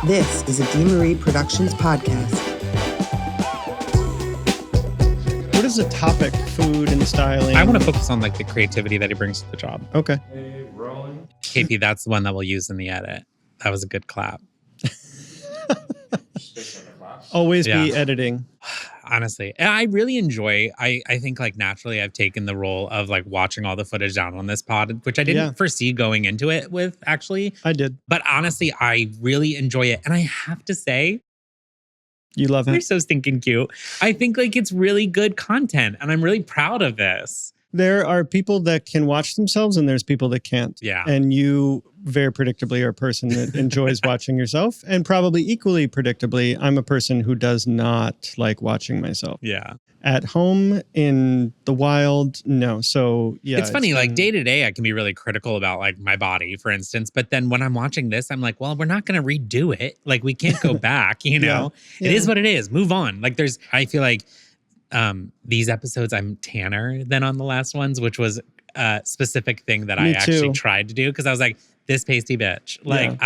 This is a DeMarie Productions podcast. What is the topic? Food and styling? I want to focus on like the creativity that he brings to the job. Okay. Hey, rolling. KP, that's the one that we'll use in the edit. That was a good clap. Always be Yeah. editing. Honestly, and I really enjoy, I think like naturally I've taken the role of like watching all the footage down on this pod, which I didn't foresee going into it with actually. I did. But honestly, I really enjoy it. And I have to say, You love you're it. so stinking cute. I think like it's really good content and I'm really proud of this. There are people that can watch themselves and there's people that can't. Yeah. And you very predictably are a person that enjoys watching yourself. And probably equally predictably, I'm a person who does not like watching myself. Yeah. At home, in the wild, no. So yeah. It's funny, like day to day, I can be really critical about like my body, for instance. But then when I'm watching this, I'm like, well, we're not going to redo it. Like we can't go back, you know? Yeah. It is what it is. Move on. Like I feel like these episodes, I'm tanner than on the last ones, which was a specific thing that I actually tried to do. Cause I was like, this pasty bitch. Like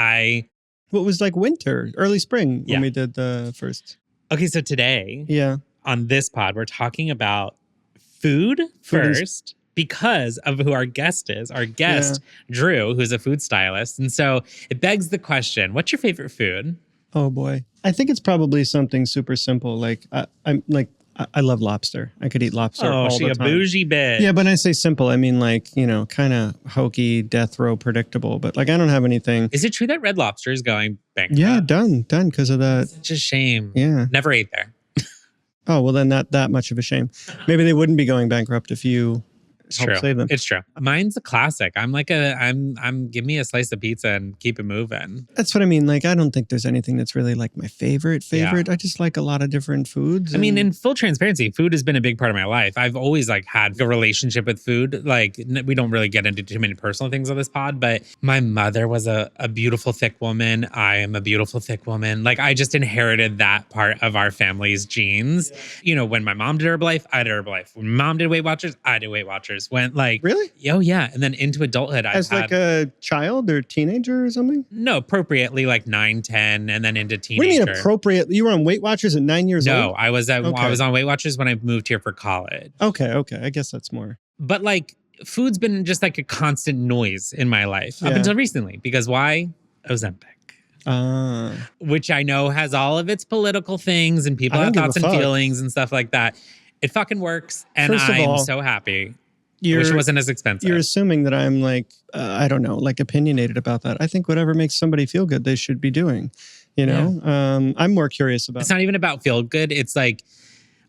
What was like winter, early spring when we did the first. Okay, so today on this pod, we're talking about food first because of who our guest is. Our guest, Drew, who's a food stylist. And so it begs the question, what's your favorite food? Oh boy. I think it's probably something super simple. Like I love lobster. I could eat lobster all the time. Oh, she a bougie bitch. Yeah, but when I say simple, I mean like, you know, kind of hokey, death row predictable. But like I don't have anything. Is it true that Red Lobster is going bankrupt? Yeah, done because of that. Such a shame. Yeah. Never ate there. Oh, well then not that much of a shame. Maybe they wouldn't be going bankrupt if you help save them. It's true. Mine's a classic. I'm like I'm give me a slice of pizza and keep it moving. That's what I mean. Like, I don't think there's anything that's really like my favorite. Yeah. I just like a lot of different foods. I mean, in full transparency, food has been a big part of my life. I've always like had a relationship with food. Like we don't really get into too many personal things on this pod, but my mother was a beautiful, thick woman. I am a beautiful, thick woman. Like I just inherited that part of our family's genes. Yeah. You know, when my mom did Herbalife, I did Herbalife. When mom did Weight Watchers, I did Weight Watchers. When like really? Oh yeah. And then into adulthood, as like a child or teenager or something? No, appropriately like 9, 10, and then into teenager. What do you mean appropriately? You were on Weight Watchers at 9 years old? No, I was on Weight Watchers when I moved here for college. Okay. I guess that's more. But like food's been just like a constant noise in my life up until recently. Because why? Ozempic. Which I know has all of its political things and people have thoughts and feelings and stuff like that. It fucking works. And I'm so happy. I wish it wasn't as expensive. You're assuming that I'm like, I don't know, like opinionated about that. I think whatever makes somebody feel good, they should be doing, you know? I'm more curious about. It's not even about feel good. It's like,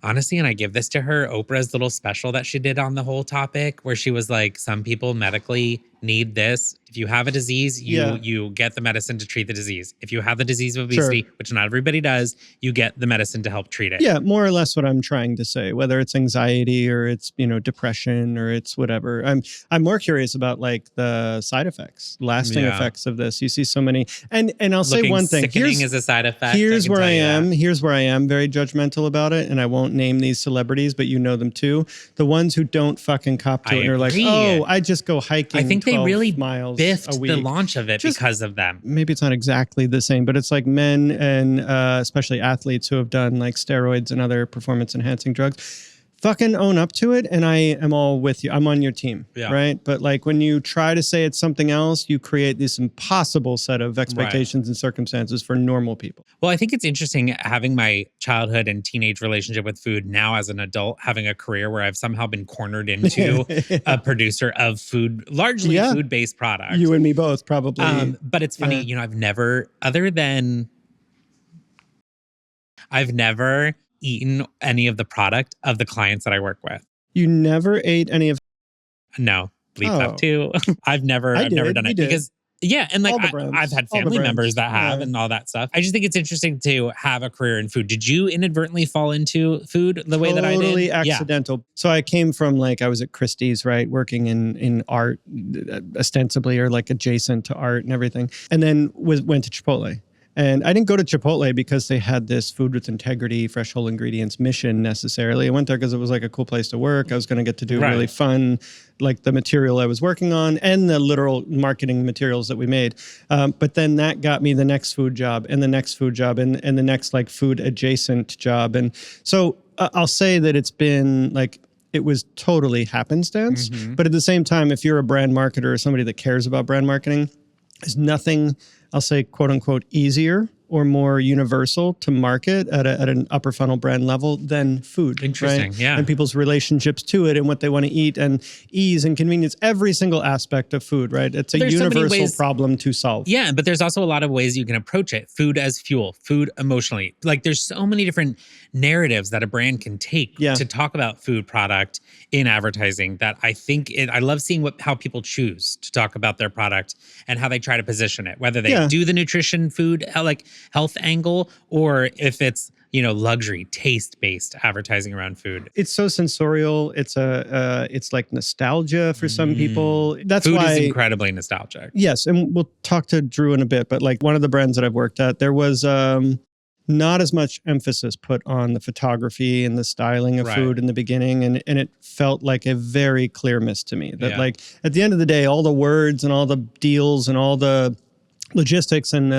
honestly, and I give this to her, Oprah's little special that she did on the whole topic where she was like, some people medically need this. If you have a disease, you get the medicine to treat the disease. If you have the disease of obesity, which not everybody does, you get the medicine to help treat it. Yeah, more or less what I'm trying to say, whether it's anxiety or it's, you know, depression or it's whatever. I'm more curious about like the side effects, lasting effects of this. You see so many, and I'll say one thing. Sickening is a side effect. Here's where I am. Here's where I am very judgmental about it, and I won't name these celebrities, but you know them too. The ones who don't fucking cop to it and are like, oh, I just go hiking. I think they really miles biffed the launch of it because of them. Maybe it's not exactly the same, but it's like men and especially athletes who have done like steroids and other performance enhancing drugs. Fucking own up to it, and I am all with you. I'm on your team, right? But like when you try to say it's something else, you create this impossible set of expectations and circumstances for normal people. Well, I think it's interesting having my childhood and teenage relationship with food now as an adult, having a career where I've somehow been cornered into a producer of food, largely food-based products. You and me both, probably. But it's funny, you know, I've never eaten any of the product of the clients that I work with. You never ate any of? No, bleep that too. I've never done it because and like I've had family members that have and all that stuff. I just think it's interesting to have a career in food. Did you inadvertently fall into food the way that I did? Totally accidental. Yeah. So I came from like, I was at Christie's, right? Working in art ostensibly or like adjacent to art and everything. And then went to Chipotle. And I didn't go to Chipotle because they had this food with integrity, fresh whole ingredients mission necessarily. I went there because it was like a cool place to work. I was going to get to do really fun, like the material I was working on and the literal marketing materials that we made. But then that got me the next food job and the next food job and the next like food adjacent job. And so I'll say that it's been like, it was totally happenstance. But at the same time, if you're a brand marketer or somebody that cares about brand marketing, there's nothing, I'll say, quote unquote, easier or more universal to market at an upper funnel brand level than food. Interesting, right? yeah. And people's relationships to it and what they want to eat and ease and convenience, every single aspect of food, right? It's a universal problem to solve. Yeah, but there's also a lot of ways you can approach it. Food as fuel, food emotionally. Like there's so many different narratives that a brand can take to talk about food product in advertising that I think I love seeing how people choose to talk about their product and how they try to position it, whether they do the nutrition, food, like health angle, or if it's, luxury, taste-based advertising around food. It's so sensorial. It's it's like nostalgia for some people. That's food why is incredibly nostalgic. Yes, and we'll talk to Drew in a bit, but like one of the brands that I've worked at, there was not as much emphasis put on the photography and the styling of food in the beginning. And it felt like a very clear miss to me that like at the end of the day, all the words and all the deals and all the logistics and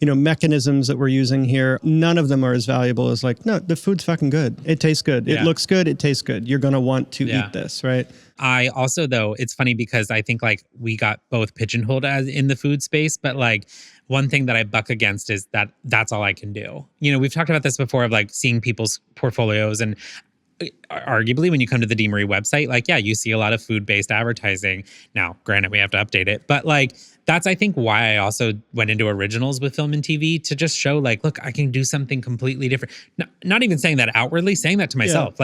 mechanisms that we're using here, none of them are as valuable as like, no, the food's fucking good. It tastes good. It looks good. It tastes good. You're going to want to eat this, right? I also, though, it's funny because I think like we got both pigeonholed as in the food space, but like one thing that I buck against is that that's all I can do. We've talked about this before of like seeing people's portfolios, and arguably when you come to the Deamery website, like, you see a lot of food-based advertising. Now, granted, we have to update it, but like, that's, I think, why I also went into originals with film and TV, to just show like, look, I can do something completely different. Not even saying that outwardly, saying that to myself.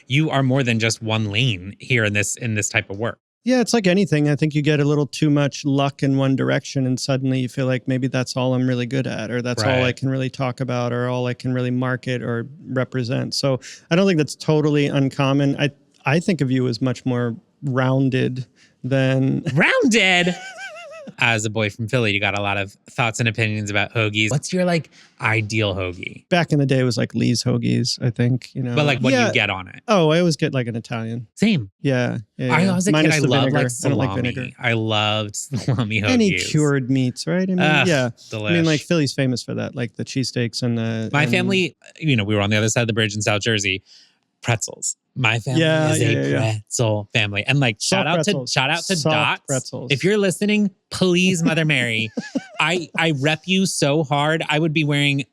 You are more than just one lane here in this type of work. Yeah, it's like anything. I think you get a little too much luck in one direction and suddenly you feel like maybe that's all I'm really good at, or that's all I can really talk about, or all I can really market or represent. So I don't think that's totally uncommon. I think of you as much more rounded than... Rounded? As a boy from Philly, you got a lot of thoughts and opinions about hoagies. What's your like ideal hoagie? Back in the day, it was like Lee's hoagies, I think. But like, what do you get on it? Oh, I always get like an Italian. Same. Yeah. I was a kid. I loved like salami. I don't like vinegar. I loved salami hoagies. Any cured meats, right? I mean, delish. I mean, like Philly's famous for that, like the cheesesteaks and the... My family, we were on the other side of the bridge in South Jersey. Pretzels. My family is a pretzel family. And like shout out to Soft Dots. Pretzels. If you're listening, please, Mother Mary. I rep you so hard. I would be wearing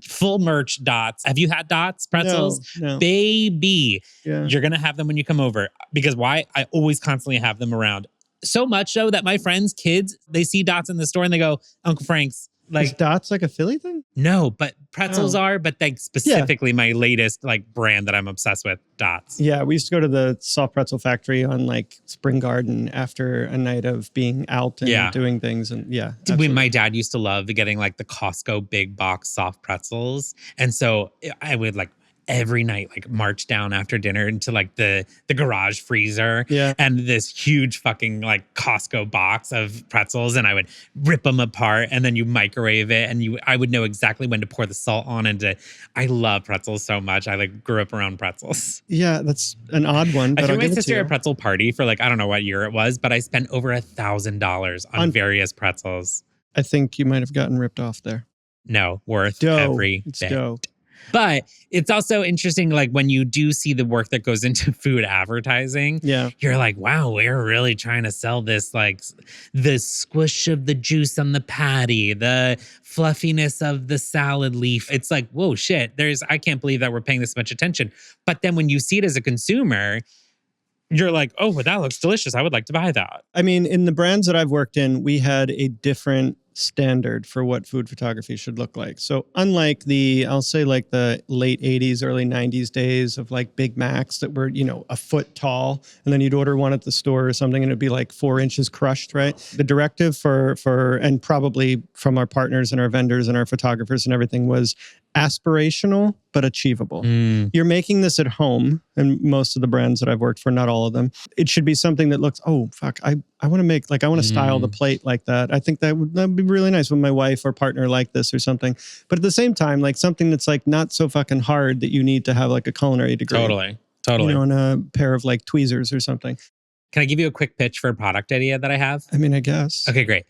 full merch Dots. Have you had Dots pretzels? No. Baby. Yeah. You're gonna have them when you come over. Because why? I always constantly have them around. So much so that my friends' kids, they see Dots in the store and they go, Uncle Frank's. Like, is Dots like a Philly thing? No, but pretzels are, but like specifically my latest like brand that I'm obsessed with, Dots. Yeah, we used to go to the soft pretzel factory on like Spring Garden after a night of being out and doing things. And my dad used to love getting like the Costco big box soft pretzels. And so I would like every night, like march down after dinner into like the garage freezer and this huge fucking like Costco box of pretzels, and I would rip them apart and then you microwave it and I would know exactly when to pour the salt on I love pretzels so much. I like grew up around pretzels. Yeah, that's an odd one. But I threw my sister a pretzel party for like, I don't know what year it was, but I spent over $1,000 on various pretzels. I think you might have gotten ripped off there. No, worth every bit. Dough. But it's also interesting, like when you do see the work that goes into food advertising, you're like, wow, we're really trying to sell this, like the squish of the juice on the patty, the fluffiness of the salad leaf. It's like, whoa, shit, I can't believe that we're paying this much attention. But then when you see it as a consumer, you're like, oh, well, that looks delicious. I would like to buy that. I mean, in the brands that I've worked in, we had a different standard for what food photography should look like. So unlike I'll say like the late 80s, early 90s days of like Big Macs that were, a foot tall, and then you'd order one at the store or something and it'd be like 4 inches crushed, right? The directive for and probably from our partners and our vendors and our photographers and everything was aspirational but achievable. You're making this at home, and most of the brands that I've worked for, not all of them, it should be something that looks, oh fuck, I want to make, like, I want to style the plate like that. I think that would be really nice when my wife or partner like this or something. But at the same time, like something that's like not so fucking hard that you need to have like a culinary degree. Totally. You know, and a pair of like tweezers or something. Can I give you a quick pitch for a product idea that I have? I mean, I guess. Okay, great.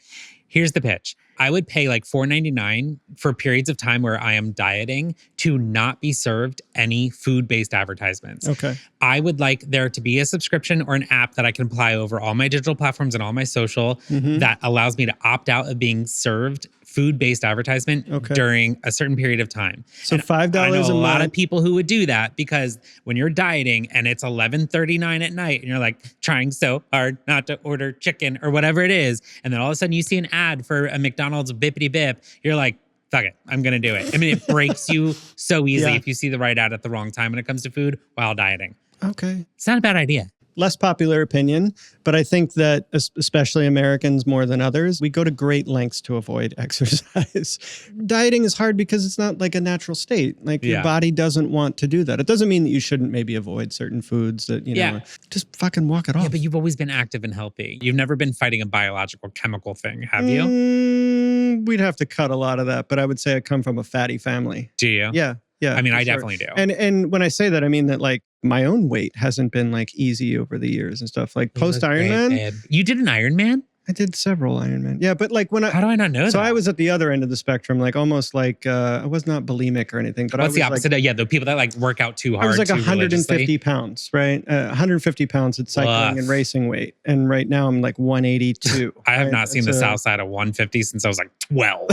Here's the pitch. I would pay like $4.99 for periods of time where I am dieting to not be served any food-based advertisements. Okay. I would like there to be a subscription or an app that I can apply over all my digital platforms and all my social that allows me to opt out of being served food-based advertisement during a certain period of time. So and $5 I know a a lot month. of people who would do that, because when you're dieting and it's 11:39 at night and you're like trying so hard not to order chicken or whatever it is, and then all of a sudden you see an ad for a McDonald's bippity bip, you're like, fuck it, I'm going to do it. I mean, it breaks you so easily if you see the right ad at the wrong time when it comes to food while dieting. Okay. It's not a bad idea. Less popular opinion, but I think that especially Americans more than others, we go to great lengths to avoid exercise. Dieting is hard because it's not like a natural state. Like your body doesn't want to do that. It doesn't mean that you shouldn't maybe avoid certain foods that, you know, just fucking walk it off. Yeah, but you've always been active and healthy. You've never been fighting a biological chemical thing, have you? We'd have to cut a lot of that, but I would say I come from a fatty family. Do you? Yeah. Yeah. I mean, I definitely do. And when I say that, I mean that like my own weight hasn't been like easy over the years and stuff. Like post Ironman. You did an Ironman? I did several Ironman. Yeah, but like when how do I not know that? So I was at the other end of the spectrum, like almost like I was not bulimic or anything. But what's I was the opposite? like, The people that like work out too hard. I was like too 150 religiously. pounds, right? 150 pounds at cycling and racing weight, and right now I'm like 182. I have right? not seen the south side of 150 since I was like 12.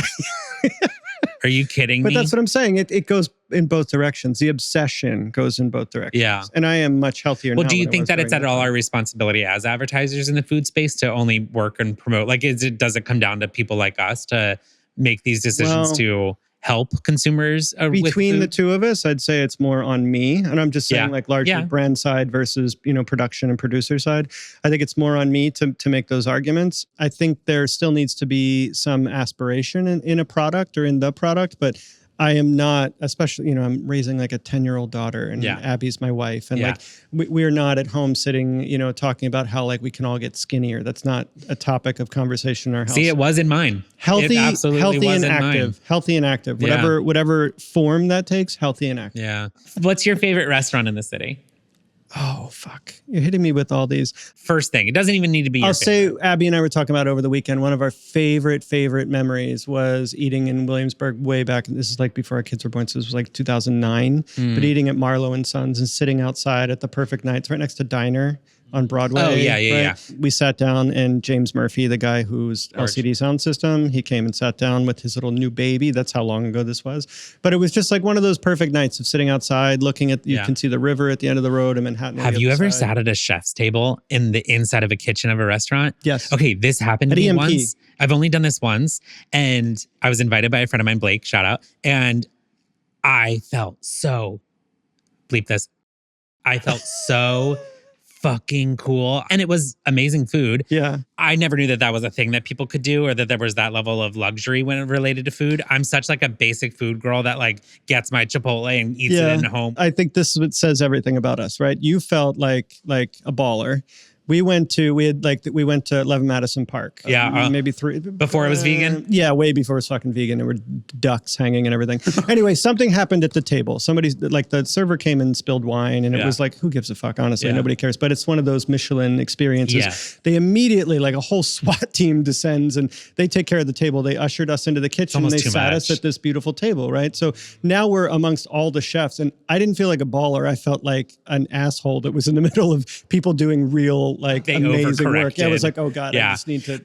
Are you kidding me? But that's what I'm saying. It goes in both directions. The obsession goes in both directions. Yeah. And I am much healthier now. Well, do you than I think was that it's during at all our responsibility as advertisers in the food space to only work and promote? Like, does it come down to people like us to make these decisions to help consumers between the two of us? I'd say it's more on me, and I'm just saying like largely brand side versus, you know, production and producer side. I think it's more on me to make those arguments. I think there still needs to be some aspiration in a product or in the product, but I am not, especially, you know, I'm raising like a 10-year-old daughter, and Abby's my wife. And like, we're not at home sitting, you know, talking about how like we can all get skinnier. That's not a topic of conversation in our house. See, it was in mine. Healthy was and active. Healthy and active. Whatever form that takes, healthy and active. Yeah. What's your favorite restaurant in the city? Oh, fuck. You're hitting me with all these. First thing. It doesn't even need to be your favorite. Say Abby and I were talking about over the weekend. One of our favorite memories was eating in Williamsburg way back. This is like before our kids were born. So this was like 2009. But eating at Marlowe and Sons and sitting outside at the perfect nights right next to Diner on Broadway. Oh, yeah. We sat down, and James Murphy, the guy who's LCD Sound System, he came and sat down with his little new baby. That's how long ago this was. But it was just like one of those perfect nights of sitting outside, looking at, you can see the river at the end of the road in Manhattan. Have you ever sat at a chef's table in the inside of a kitchen of a restaurant? Yes. Okay, this happened to me once. I've only done this once, and I was invited by a friend of mine, Blake, shout out, and I felt so, bleep this, I felt so fucking cool. And it was amazing food. Yeah. I never knew that was a thing that people could do, or that there was that level of luxury when it related to food. I'm such like a basic food girl that like gets my Chipotle and eats it in home. I think this is what says everything about us, right? You felt like a baller. We went to 11 Madison Park. Maybe 3. Before it was vegan? Yeah, way before it was fucking vegan. There were ducks hanging and everything. Anyway, something happened at the table. Somebody's like, the server came and spilled wine, and it was like, who gives a fuck? Honestly, nobody cares. But it's one of those Michelin experiences. Yeah. They immediately, like a whole SWAT team descends, and they take care of the table. They ushered us into the kitchen. They sat us at this beautiful table, right? So now we're amongst all the chefs, and I didn't feel like a baller. I felt like an asshole that was in the middle of people doing real, like, they amazing work. Yeah, I was like, oh God, I just need to.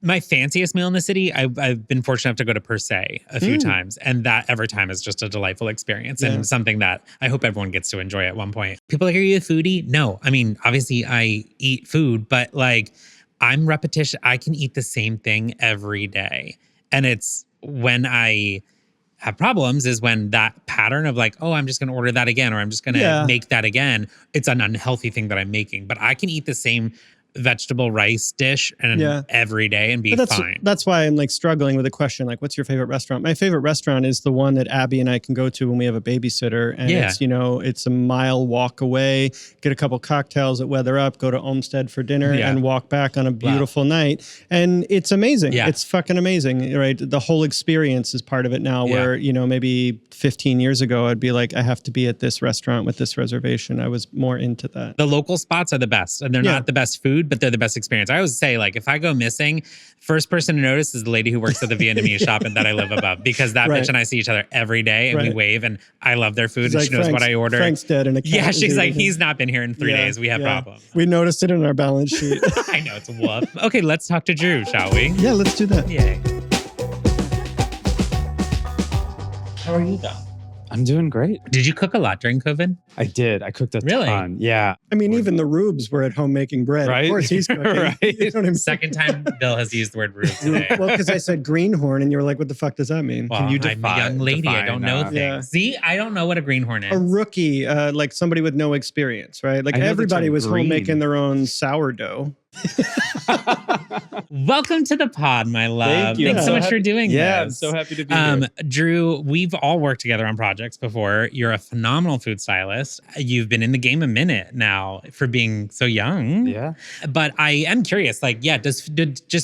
My fanciest meal in the city, I've been fortunate enough to go to Per Se a few times, and that every time is just a delightful experience and something that I hope everyone gets to enjoy at one point. People are like, are you a foodie? No. I mean, obviously I eat food, but like I'm repetition. I can eat the same thing every day. And it's when I have problems is when that pattern of like, oh, I'm just going to order that again, or I'm just going to make that again. It's an unhealthy thing that I'm making, but I can eat the same vegetable rice dish and every day and be fine. That's why I'm like struggling with the question, like, what's your favorite restaurant? My favorite restaurant is the one that Abby and I can go to when we have a babysitter. And it's, it's a mile walk away, get a couple cocktails at Weather Up, go to Olmsted for dinner and walk back on a beautiful night. And it's amazing. Yeah. It's fucking amazing, right? The whole experience is part of it now where, maybe 15 years ago, I'd be like, I have to be at this restaurant with this reservation. I was more into that. The local spots are the best and they're not the best food, but they're the best experience. I always say, like, if I go missing, first person to notice is the lady who works at the Vietnamese shop and that I live above, because that bitch and I see each other every day and we wave and I love their food. She's and like, she knows what I order. Frank's dead and a cat. Yeah, she's like, he's not been here in 3 days. We have problems. We noticed it in our balance sheet. I know, it's a woof. Okay, let's talk to Drew, shall we? Yeah, let's do that. Yay. How are you though? I'm doing great. Did you cook a lot during COVID? I did. I cooked a ton. Yeah. I mean, even the Rubes were at home making bread. Right? Of course he's cooking. Right. You know what I mean? Second time Bill has used the word Rube today. Well, because I said greenhorn and you were like, what the fuck does that mean? Well, Can you I'm a young lady. I don't know things. Yeah. See, I don't know what a greenhorn is. A rookie, like somebody with no experience, right? Like everybody was home making their own sourdough. Welcome to the pod, my love. Thank you. Thanks so much for doing this. Yeah, I'm so happy to be here. Drew, we've all worked together on projects before. You're a phenomenal food stylist. You've been in the game a minute now for being so young. Yeah. But I am curious, like, just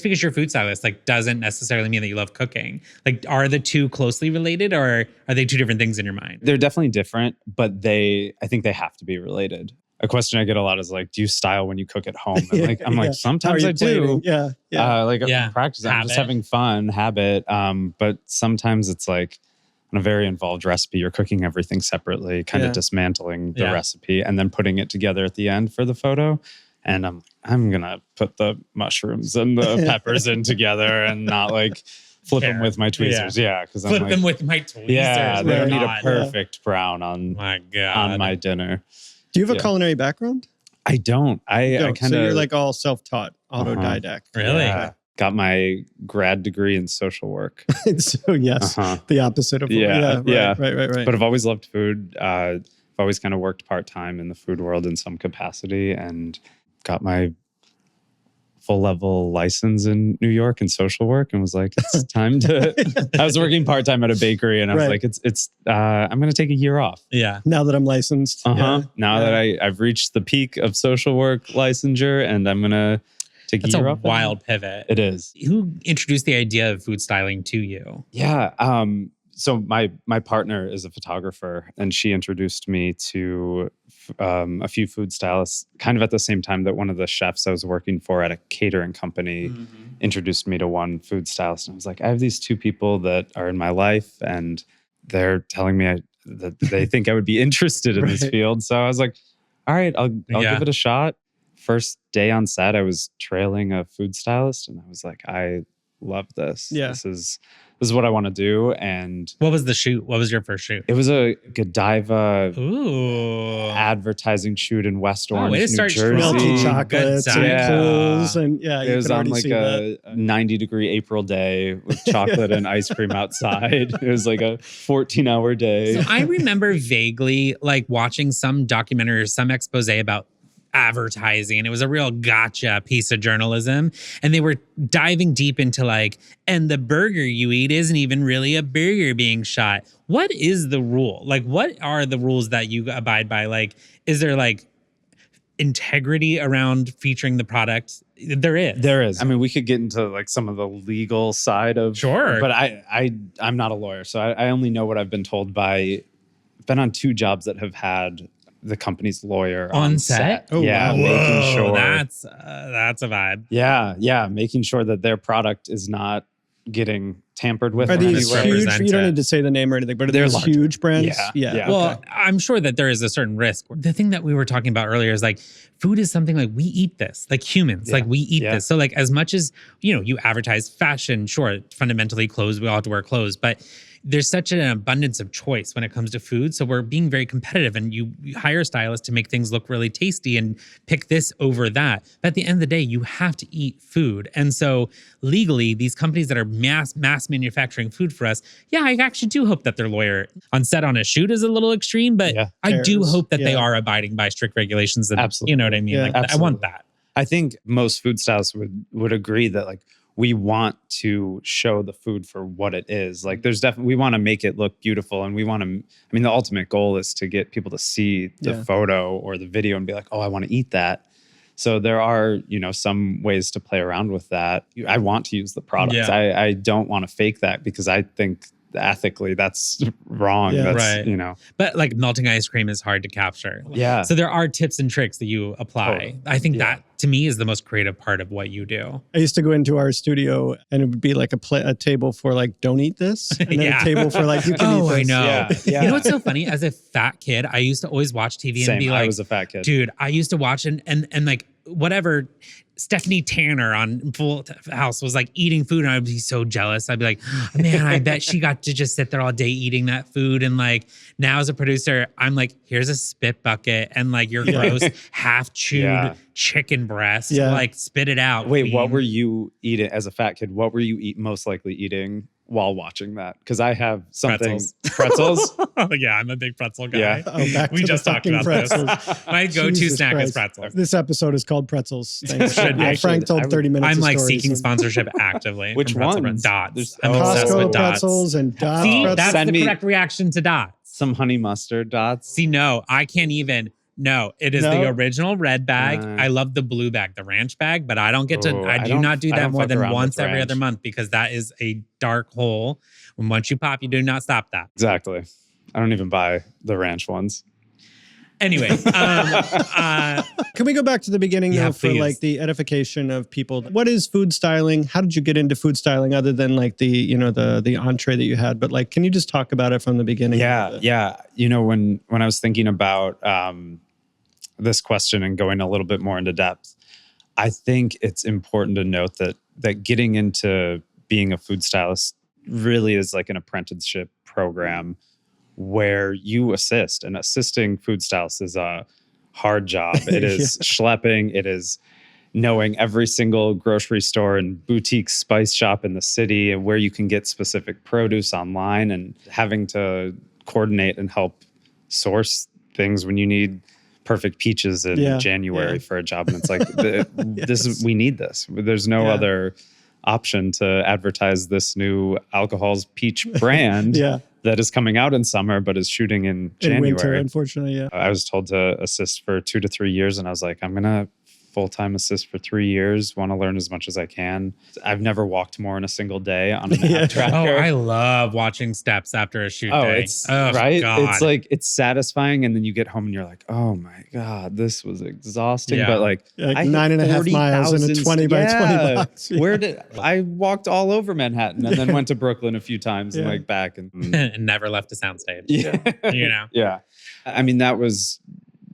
because you're a food stylist, like, doesn't necessarily mean that you love cooking. Like, are the two closely related or are they two different things in your mind? They're definitely different, but I think they have to be related. A question I get a lot is like, do you style when you cook at home? And I'm like, sometimes I do. Yeah. Practice. I'm just having fun, habit. But sometimes it's like on a very involved recipe, you're cooking everything separately, kind of dismantling the recipe and then putting it together at the end for the photo. And I'm gonna put the mushrooms and the peppers in together and not like flip them with my tweezers. Yeah, because I'm flip them with my tweezers. Yeah, they don't need a perfect brown on my dinner. Do you have a culinary background? I don't. I kind of. So you're like all self-taught, autodidact. Really? Yeah. Got my grad degree in social work. So yes, the opposite of right. But I've always loved food. I've always kind of worked part-time in the food world in some capacity and got my full-level license in New York in social work and was like, it's time to... I was working part-time at a bakery and I was like, I'm going to take a year off. Yeah. Now that I'm licensed. Now that I've reached the peak of social work licensure and I'm going to take a year off. That's a wild pivot. It is. Who introduced the idea of food styling to you? Yeah. So my partner is a photographer and she introduced me to a few food stylists kind of at the same time that one of the chefs I was working for at a catering company introduced me to one food stylist. And I was like, I have these two people that are in my life and they're telling me that they think I would be interested in this field. So I was like, all right, I'll give it a shot. First day on set, I was trailing a food stylist and I was like, I love this. Yeah. This is what I want to do. And what was the shoot? What was your first shoot? It was a Godiva advertising shoot in West Orange, New Jersey. Melty chocolates and pools. And it was on like a 90-degree April day with chocolate and ice cream outside. It was like a 14-hour day. So I remember vaguely like watching some documentary or some expose about advertising, and it was a real gotcha piece of journalism, and they were diving deep into like, and the burger you eat isn't even really a burger being shot. What is the rule? Like, what are the rules that you abide by? Like, is there like integrity around featuring the product? There is. I mean, we could get into like some of the legal side of but I'm not a lawyer, so I only know what I've been told by. I've been on 2 jobs that have had the company's lawyer on set. Oh, yeah, wow. Making sure that's a vibe. Yeah, making sure that their product is not getting tampered with. Are these huge? You don't need to say the name or anything, but they're huge brands. Yeah. Well, I'm sure that there is a certain risk. The thing that we were talking about earlier is like, food is something like we eat this, like humans, like we eat this. So like, as much as you advertise fashion, sure, fundamentally clothes, we all have to wear clothes, but there's such an abundance of choice when it comes to food. So we're being very competitive, and you hire a stylist to make things look really tasty and pick this over that. But at the end of the day, you have to eat food. And so legally, these companies that are mass manufacturing food for us, I actually do hope that their lawyer on set on a shoot is a little extreme, but I do hope that they are abiding by strict regulations. And, absolutely. You know what I mean? Yeah, like, I want that. I think most food stylists would agree that like we want to show the food for what it is. Like there's definitely, we want to make it look beautiful, and we want to, I mean, the ultimate goal is to get people to see the photo or the video and be like, oh, I want to eat that. So there are, some ways to play around with that. I want to use the products. Yeah. I don't want to fake that because I think ethically that's wrong. Yeah. That's, Right. But like melting ice cream is hard to capture. Yeah. So there are tips and tricks that you apply. Totally. I think that to me is the most creative part of what you do. I used to go into our studio and it would be like a table for like, don't eat this. And then a table for like, you can eat this. I know. Yeah. You know what's so funny? As a fat kid, I used to always watch TV Same. and be like, I was a fat kid. Dude, I used to watch and like whatever Stephanie Tanner on Full House was like eating food, and I'd be so jealous. I'd be like, man, I bet she got to just sit there all day eating that food. And like now as a producer, I'm like, here's a spit bucket and like your gross half chewed chicken breast. Like spit it out. Wait, queen. what were you eating as a fat kid? What were you most likely eating while watching that? Because I have something. Pretzels? Yeah, I'm a big pretzel guy. Yeah. Oh, back We to just the talked fucking about pretzels. this. My go-to Jesus snack Christ. is pretzels. This episode is called Pretzels. Thanks. Should be. Frank told 30 minutes I'm of like stories seeking and sponsorship actively. Which from pretzel ones? Dots. There's- I'm obsessed Costco with Dots. pretzels and Dots. See, pretzels. that's Send the me- correct reaction to Dots. Some honey mustard dots. See, no, I can't even. No, it is No? the original red bag. I love the blue bag, the ranch bag, but I don't get to, Oh, I I do don't- not do I that don't more fuck than around once with every ranch. other month because that is a dark hole. When once you pop, you do not stop that. Exactly. I don't even buy the ranch ones. Anyway, Can we go back to the beginning Yeah, though for please. like the edification of people? What is food styling? How did you get into food styling other than like the entree that you had? But like, can you just talk about it from the beginning? Yeah. When I was thinking about this question and going a little bit more into depth, I think it's important to note that getting into being a food stylist really is like an apprenticeship program where you assist, and assisting food stylists is a hard job. It is schlepping. It is knowing every single grocery store and boutique spice shop in the city and where you can get specific produce online, and having to coordinate and help source things when you need perfect peaches in January for a job. And it's like, we need this. There's no other option to advertise this new alcohol's peach brand that is coming out in summer, but is shooting in January. In winter, unfortunately, I was told to assist for 2 to 3 years, and I was like, I'm going to full-time assist for 3 years, want to learn as much as I can. I've never walked more in a single day on an app tracker. oh, I love watching steps after a shoot day. It's right. God. It's like, it's satisfying. And then you get home and you're like, oh my God, this was exhausting. Yeah. But like Like 9.5 miles in a 20 by 20 box. Yeah. Where did I walked all over Manhattan and then went to Brooklyn a few times and like back and and never left a soundstage. Yeah. I mean, that was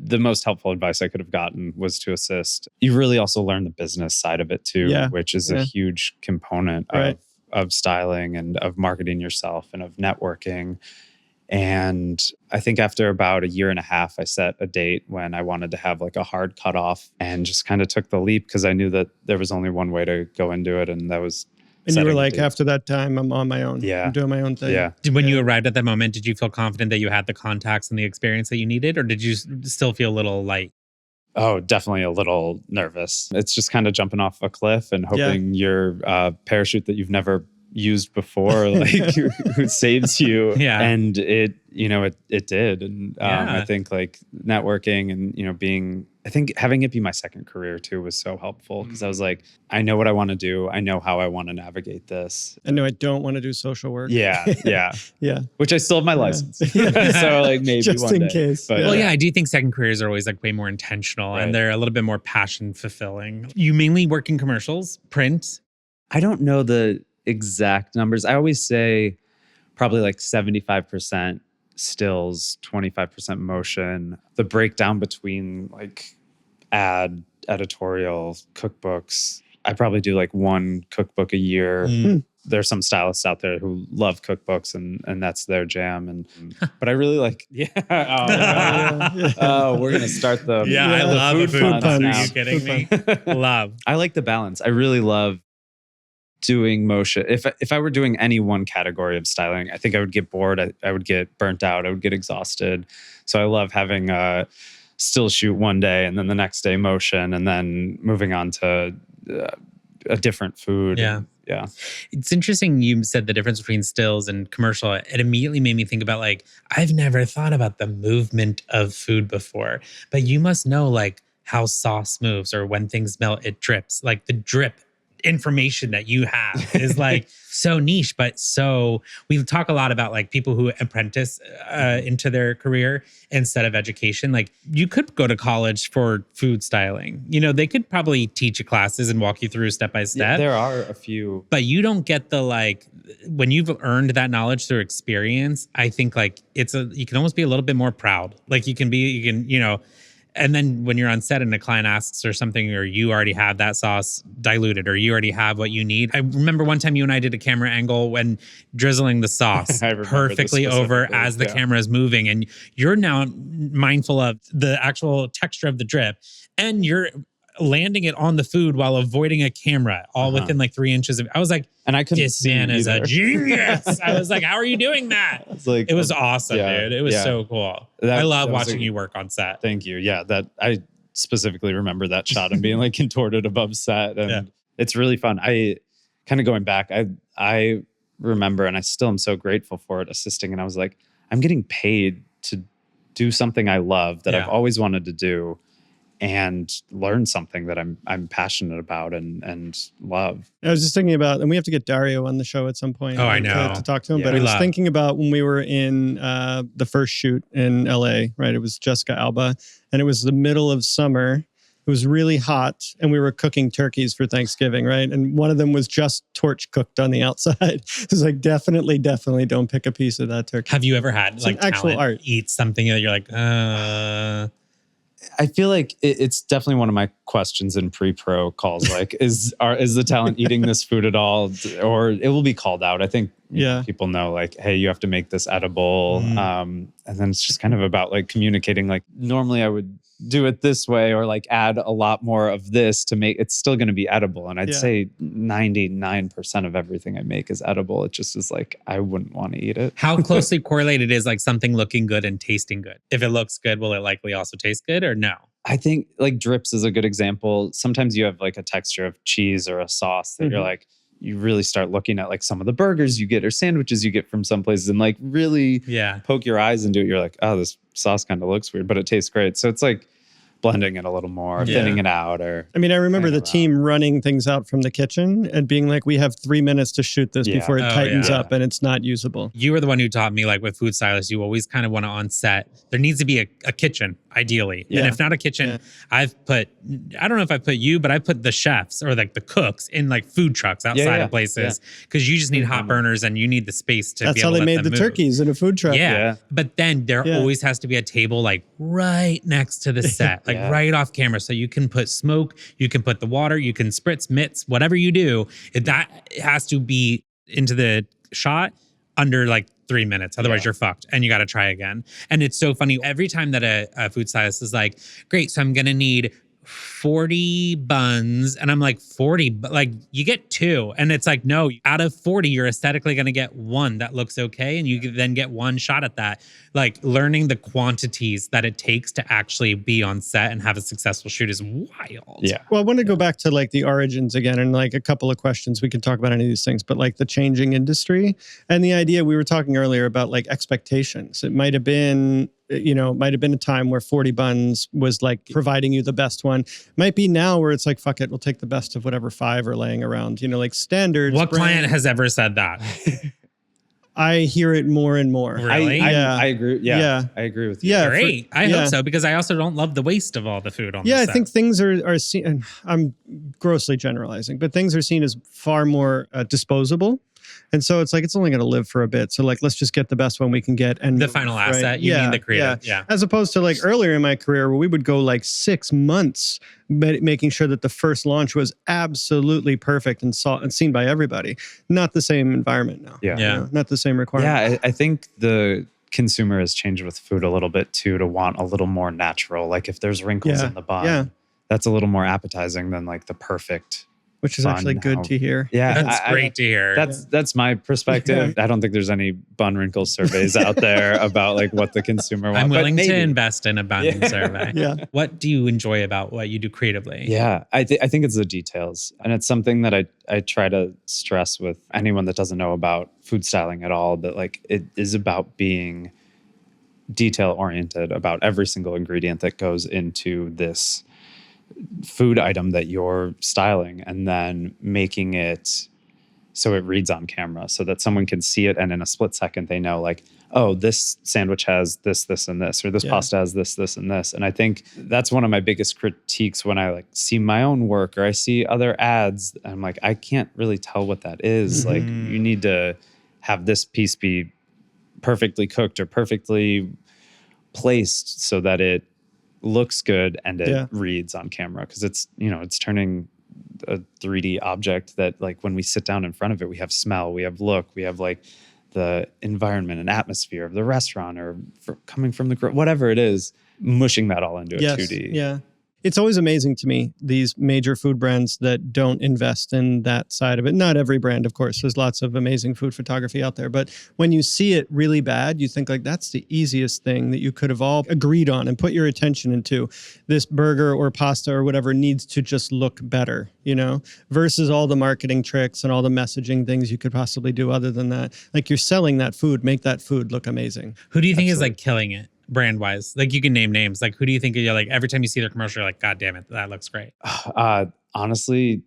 the most helpful advice I could have gotten, was to assist. You really also learn the business side of it too, which is a huge component of styling and of marketing yourself and of networking. And I think after about 1.5 years, I set a date when I wanted to have like a hard cutoff, and just kind of took the leap because I knew that there was only one way to go into it. And that was And you were like, date. after that time, I'm on my own. Yeah. I'm doing my own thing. Yeah. When you arrived at that moment, did you feel confident that you had the contacts and the experience that you needed, or did you still feel a little light? Oh, definitely a little nervous. It's just kind of jumping off a cliff and hoping your parachute that you've never used before, like who saves you. Yeah. And it did. And I think like networking and, I think having it be my second career too was so helpful, because I was like, I know what I want to do. I know how I want to navigate this. I know I don't want to do social work. Yeah. Yeah. Which I still have my license. So like maybe Just one in day. case. But, Well, yeah, I do think second careers are always like way more intentional and they're a little bit more passion fulfilling. You mainly work in commercials, print. I don't know the exact numbers. I always say probably like 75% stills, 25% motion. The breakdown between like ad, editorial, cookbooks. I probably do like one cookbook a year. There's some stylists out there who love cookbooks and that's their jam. But I really like, we're going to start the I love the food puns. now. Are you kidding me? Love. I like the balance. I really love doing motion. If I were doing any one category of styling, I think I would get bored. I would get burnt out. I would get exhausted. So I love having still shoot one day and then the next day motion and then moving on to a different food. Yeah. Yeah. It's interesting you said the difference between stills and commercial. It immediately made me think about like, I've never thought about the movement of food before, but you must know like how sauce moves or when things melt, it drips. Like the drip information that you have is like so niche, but so we talk a lot about like people who apprentice into their career instead of education. Like you could go to college for food styling. You know, they could probably teach you classes and walk you through step by step. There are a few. But you don't get the like, when you've earned that knowledge through experience, I think like you can almost be a little bit more proud. Like you can, you know, and then when you're on set and a client asks or something, or you already have that sauce diluted, or you already have what you need. I remember one time you and I did a camera angle when drizzling the sauce perfectly over as the camera is moving. And you're now mindful of the actual texture of the drip, and you're landing it on the food while avoiding a camera all within like 3 inches of. I was like, and I couldn't this man is a genius. I was like, how are you doing that? Like, it was awesome, dude. It was so cool. I love watching you work on set. Thank you. Yeah, that I specifically remember that shot and being like contorted above set, and it's really fun. I kind of going back, I remember, and I still am so grateful for it, assisting. And I was like, I'm getting paid to do something I love that I've always wanted to do, and learn something that I'm passionate about and love. I was just thinking about, and we have to get Dario on the show at some point. Oh, I know. To talk to him. Yeah. But I was thinking about when we were in the first shoot in LA, right? It was Jessica Alba, and it was the middle of summer. It was really hot, and we were cooking turkeys for Thanksgiving, right? And one of them was just torch cooked on the outside. It was like, definitely don't pick a piece of that turkey. Have you ever had like actual art eat something that you're like, I feel like it's definitely one of my questions in pre-pro calls. Like, is the talent eating this food at all? Or it will be called out. I think people know like, hey, you have to make this edible. And then it's just kind of about like communicating. Like normally I would do it this way, or like add a lot more of this to make it's still going to be edible. And I'd say 99% of everything I make is edible. It just is like, I wouldn't want to eat it. How closely correlated is like something looking good and tasting good? If it looks good, will it likely also taste good, or no? I think like drips is a good example. Sometimes you have like a texture of cheese or a sauce that you're like, you really start looking at like some of the burgers you get or sandwiches you get from some places and like really poke your eyes into it. You're like, oh, this sauce kind of looks weird, but it tastes great. So it's like blending it a little more, thinning it out. Or I mean, I remember the team running things out from the kitchen and being like, we have 3 minutes to shoot this before it tightens up and it's not usable. You were the one who taught me, like with Food Stylist, you always kind of want to on set, there needs to be a kitchen, ideally. And if not a kitchen, I don't know if I put you, but I put the chefs or like the cooks in like food trucks outside of places, because you just need hot burners and you need the space to That's be able to how they made the turkeys in a food truck. But then there always has to be a table like right next to the set, like right off camera. So you can put smoke, you can put the water, you can spritz mitts, whatever you do, that has to be into the shot under like 3 minutes. Otherwise you're fucked and you got to try again. And it's so funny. Every time that a food stylist is like, great, so I'm going to need 40 buns. And I'm like, 40, but like you get 2. And it's like, no, out of 40, you're aesthetically going to get 1 that looks okay. And you then get 1 shot at that. Like learning the quantities that it takes to actually be on set and have a successful shoot is wild. Yeah. Well, I want to go back to like the origins again and like a couple of questions. We can talk about any of these things, but like the changing industry and the idea we were talking earlier about like expectations. It might have been a time where 40 buns was like providing you the best one. Might be now where it's like, fuck it, we'll take the best of whatever 5 are laying around, like standards. What client has ever said that? I hear it more and more. Really? I agree. Yeah. I agree with you. Yeah. Great. I hope so, because I also don't love the waste of all the food on the set. I think things are seen, and I'm grossly generalizing, but things are seen as far more disposable. And so it's like, it's only going to live for a bit. So like, let's just get the best one we can get. And the final asset, you mean the creative. Yeah. As opposed to like earlier in my career where we would go like 6 months making sure that the first launch was absolutely perfect and seen by everybody. Not the same environment now. Yeah. Not the same requirement. Yeah. I think the consumer has changed with food a little bit too, to want a little more natural. Like if there's wrinkles in the bun, that's a little more appetizing than like the perfect which is actually good to hear. Yeah, That's great to hear. That's my perspective. I don't think there's any bun wrinkle surveys out there about like what the consumer wants. I'm willing to invest in a bun survey. Yeah. What do you enjoy about what you do creatively? Yeah, I think it's the details. And it's something that I try to stress with anyone that doesn't know about food styling at all, that like it is about being detail oriented about every single ingredient that goes into this food item that you're styling, and then making it so it reads on camera so that someone can see it and in a split second they know like, oh, this sandwich has this, this, and this, or this pasta has this, this, and this. And I think that's one of my biggest critiques when I like see my own work or I see other ads. I'm like, I can't really tell what that is. Like, you need to have this piece be perfectly cooked or perfectly placed so that it looks good and it reads on camera, because it's, you know, it's turning a 3D object that like when we sit down in front of it, we have smell, we have look, we have like the environment and atmosphere of the restaurant or coming from the whatever it is, mushing that all into a 2D. Yeah. It's always amazing to me, these major food brands that don't invest in that side of it. Not every brand, of course. There's lots of amazing food photography out there. But when you see it really bad, you think like, that's the easiest thing that you could have all agreed on and put your attention into. This burger or pasta or whatever needs to just look better, you know, versus all the marketing tricks and all the messaging things you could possibly do other than that. Like, you're selling that food, make that food look amazing. Who do you think is like killing it? Brand wise, like you can name names. Like, who do you think you're like every time you see their commercial, you're like, God damn it, that looks great? Honestly,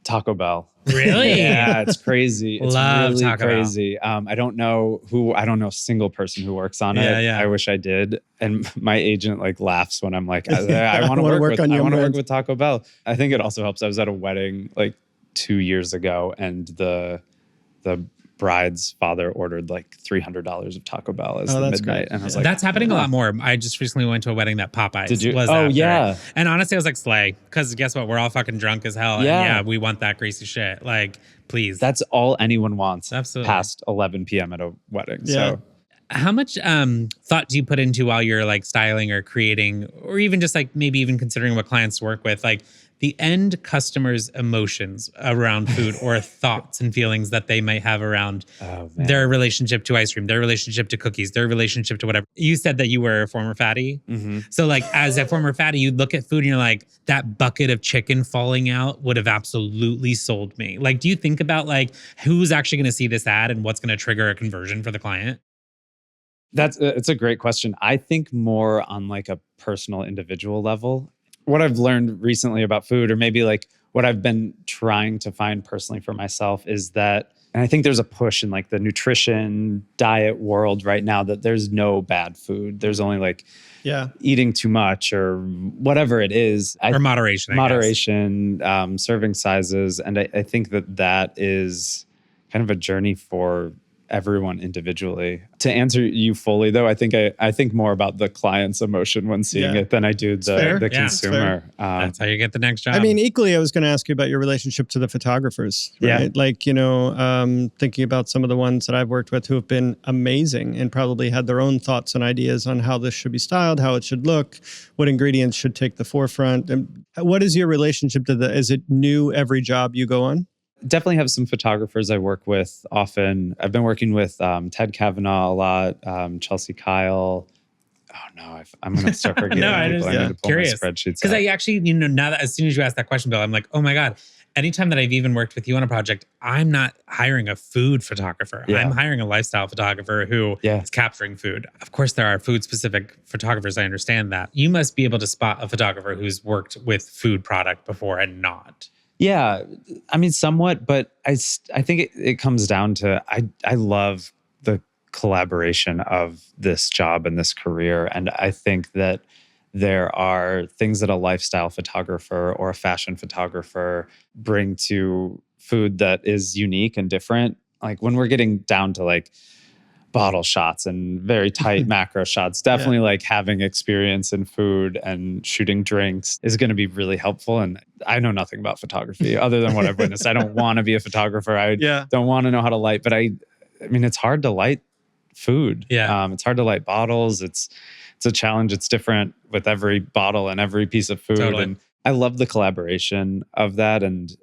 Taco Bell. Really? Yeah, it's crazy. It's Love really Taco crazy. I don't know a single person who works on it. Yeah. I wish I did. And my agent like laughs when I'm like, I want to work with Taco Bell. I think it also helps. I was at a wedding like 2 years ago, and the bride's father ordered like $300 of Taco Bell as the midnight. Great. And I was like, that's happening a lot more. I just recently went to a wedding that Popeyes Did you? was Oh, after. yeah. And honestly, I was like, slay. Because guess what? We're all fucking drunk as hell. Yeah. And yeah, we want that greasy shit. Like, please. That's all anyone wants. Absolutely. Past 11 p.m. at a wedding. Yeah. So how much thought do you put into while you're like styling or creating, or even just like maybe even considering what clients to work with, like the end customer's emotions around food or thoughts and feelings that they might have around their relationship to ice cream, their relationship to cookies, their relationship to whatever. You said that you were a former fatty. Mm-hmm. So like as a former fatty, you look at food and you're like, that bucket of chicken falling out would have absolutely sold me. Like, do you think about like who's actually going to see this ad and what's going to trigger a conversion for the client? It's a great question. I think more on like a personal individual level. What I've learned recently about food, or maybe like what I've been trying to find personally for myself, is that, and I think there's a push in like the nutrition diet world right now, that there's no bad food. There's only like eating too much or whatever it is. Or moderation. Serving sizes. And I think that is kind of a journey for everyone individually. To answer you fully, though, I think more about the client's emotion when seeing it than I do the consumer. That's how you get the next job. I mean, equally, I was going to ask you about your relationship to the photographers, right? Yeah. Like, you know, thinking about some of the ones that I've worked with who have been amazing and probably had their own thoughts and ideas on how this should be styled, how it should look, what ingredients should take the forefront. And what is your relationship to is it new every job you go on? Definitely have some photographers I work with often. I've been working with Ted Kavanaugh a lot, Chelsea Kyle. Oh no, I'm going to start forgetting people. I need to pull my spreadsheets. Because I actually, you know, now that as soon as you asked that question, Bill, I'm like, oh my God, anytime that I've even worked with you on a project, I'm not hiring a food photographer. Yeah. I'm hiring a lifestyle photographer who is capturing food. Of course, there are food specific photographers. I understand that. You must be able to spot a photographer who's worked with food product before and not. Yeah, I mean, somewhat, but I think it comes down to, I love the collaboration of this job and this career. And I think that there are things that a lifestyle photographer or a fashion photographer bring to food that is unique and different. Like when we're getting down to like bottle shots and very tight macro shots, definitely like having experience in food and shooting drinks is going to be really helpful. And I know nothing about photography other than what I've witnessed. I don't want to be a photographer. I don't want to know how to light, but I mean, it's hard to light food. Yeah. It's hard to light bottles. It's a challenge. It's different with every bottle and every piece of food. Totally. And I love the collaboration of that. And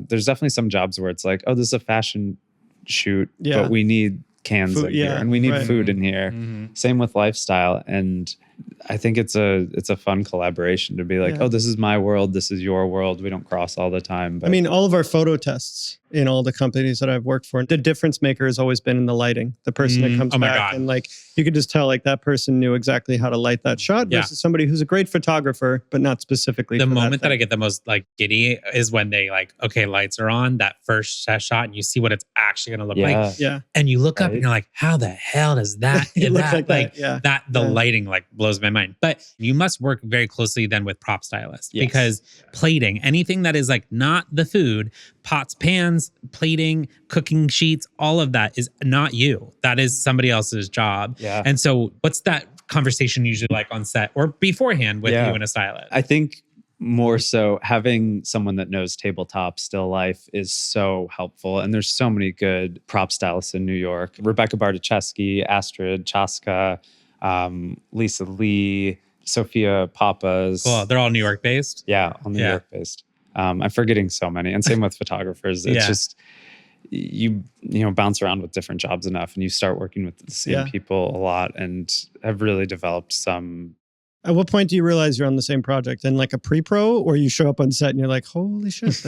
there's definitely some jobs where it's like, oh, this is a fashion shoot, but we need cans Food, in here and we need food in here. Same with lifestyle. And I think it's a fun collaboration to be like, oh, this is my world, this is your world. We don't cross all the time. But I mean, all of our photo tests in all the companies that I've worked for, the difference maker has always been in the lighting. The person that comes back and like, you could just tell like that person knew exactly how to light that shot versus somebody who's a great photographer, but not specifically. The moment that I get the most like giddy is when they like, okay, lights are on, that first shot, and you see what it's actually going to look like. Yeah. And you look up and you're like, how the hell does that, the lighting like blows my mind. But you must work very closely then with prop stylists because plating, anything that is like not the food, pots, pans, plating, cooking sheets, all of that is not you. That is somebody else's job. Yeah. And so what's that conversation usually like on set or beforehand with you and a stylist? I think more so having someone that knows tabletop still life is so helpful. And there's so many good prop stylists in New York. Rebecca Bartoszewski, Astrid Chaska, Lisa Lee, Sophia Papas. Cool. They're all New York based? Yeah, all New York based. I'm forgetting so many. And same with photographers. It's just, you bounce around with different jobs enough and you start working with the same people a lot and have really developed some. At what point do you realize you're on the same project? And like a pre-pro, or you show up on set and you're like, holy shit.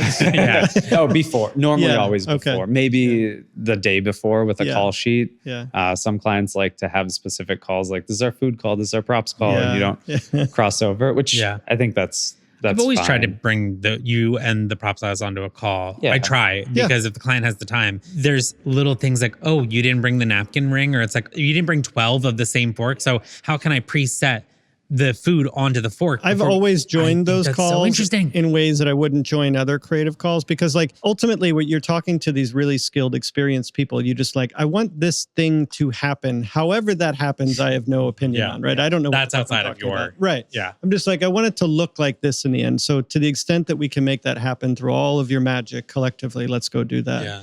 Oh, before. Normally always before. Okay. Maybe the day before with a call sheet. Yeah. Some clients like to have specific calls like, this is our food call, this is our props call, and you don't cross over, which I think that's I've always fine. tried to bring you and the prop styles onto a call. I try because if the client has the time, there's little things like, oh, you didn't bring the napkin ring, or it's like, you didn't bring 12 of the same fork. So how can I preset the food onto the fork? I've always joined those calls so interesting. In ways that I wouldn't join other creative calls, because like ultimately what you're talking to these really skilled, experienced people, you just like, I want this thing to happen. However that happens, I have no opinion on, right? I don't know. That's outside of your, right. Yeah. I'm just like, I want it to look like this in the end. So to the extent that we can make that happen through all of your magic collectively, let's go do that. Yeah.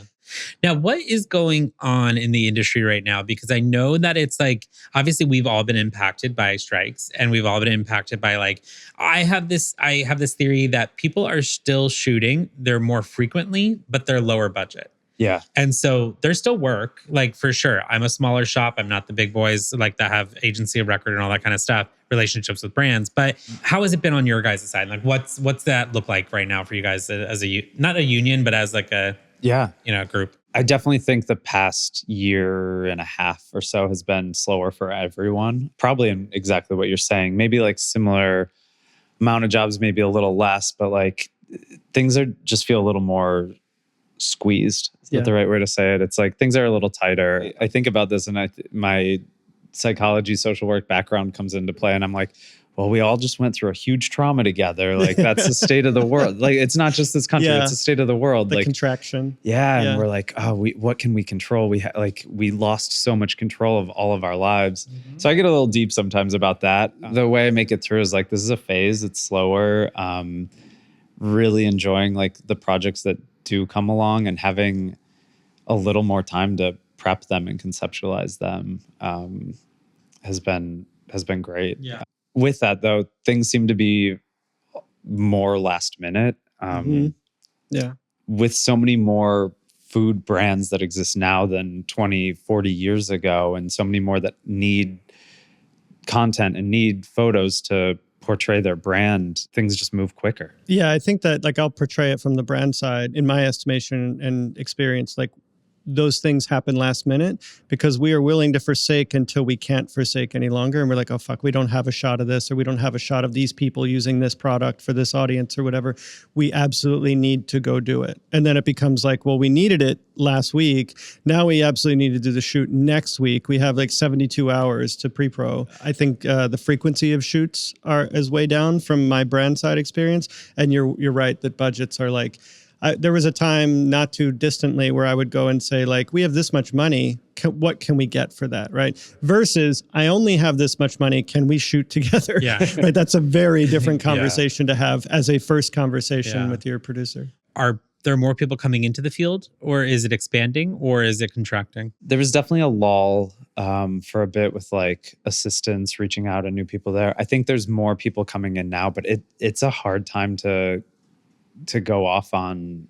Now, what is going on in the industry right now? Because I know that it's like, obviously we've all been impacted by strikes and we've all been impacted by like, I have this theory that people are still shooting. They're more frequently, but they're lower budget. Yeah. And so there's still work, like for sure. I'm a smaller shop. I'm not the big boys like that have agency of record and all that kind of stuff, relationships with brands. But how has it been on your guys' side? Like what's that look like right now for you guys as not a union, but as like a group? I definitely think the past year and a half or so has been slower for everyone. Probably in exactly what you're saying. Maybe like similar amount of jobs, maybe a little less, but like things just feel a little more squeezed. Is that the right way to say it? It's like things are a little tighter. I think about this and my psychology, social work background comes into play, and I'm like, well, we all just went through a huge trauma together. Like that's the state of the world. Like it's not just this country; it's the state of the world. The like contraction. Yeah, and we're like, oh, what can we control? We lost so much control of all of our lives. Mm-hmm. So I get a little deep sometimes about that. The way I make it through is like, this is a phase. It's slower. Really enjoying like the projects that do come along and having a little more time to prep them and conceptualize them has been great. Yeah. With that, though, things seem to be more last minute. With so many more food brands that exist now than 20, 40 years ago, and so many more that need content and need photos to portray their brand, things just move quicker. Yeah, I think that like I'll portray it from the brand side. In my estimation and experience, like those things happen last minute because we are willing to forsake until we can't forsake any longer. And we're like, oh, fuck, we don't have a shot of this, or we don't have a shot of these people using this product for this audience or whatever. We absolutely need to go do it. And then it becomes like, well, we needed it last week. Now we absolutely need to do the shoot next week. We have like 72 hours to pre-pro. I think the frequency of shoots is way down from my brand side experience. And you're right that budgets are like, there was a time not too distantly where I would go and say, like, we have this much money. What can we get for that, right? Versus, I only have this much money. Can we shoot together? Yeah. Right. That's a very different conversation to have as a first conversation with your producer. Are there are more people coming into the field, or is it expanding, or is it contracting? There was definitely a lull for a bit with like assistants reaching out and new people there. I think there's more people coming in now, but it's a hard time to go off on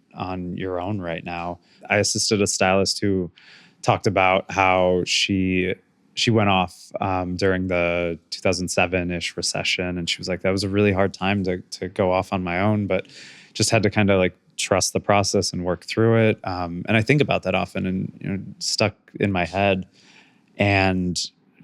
your own right now. I assisted a stylist who talked about how she went off during the 2007-ish recession, and she was like, that was a really hard time to go off on my own, but just had to kind of like trust the process and work through it. And I think about that often, and stuck in my head, and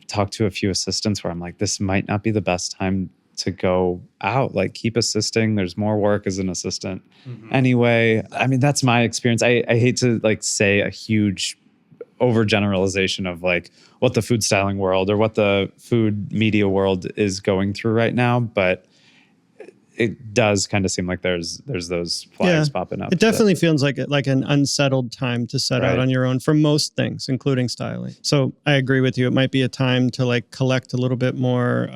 talked to a few assistants where I'm like, this might not be the best time to go out. Like, keep assisting. There's more work as an assistant anyway. I mean, that's my experience. I hate to like say a huge overgeneralization of like what the food styling world or what the food media world is going through right now, but it does kind of seem like there's those flags popping up. It definitely feels like an unsettled time to set out on your own for most things, including styling. So I agree with you. It might be a time to like collect a little bit more,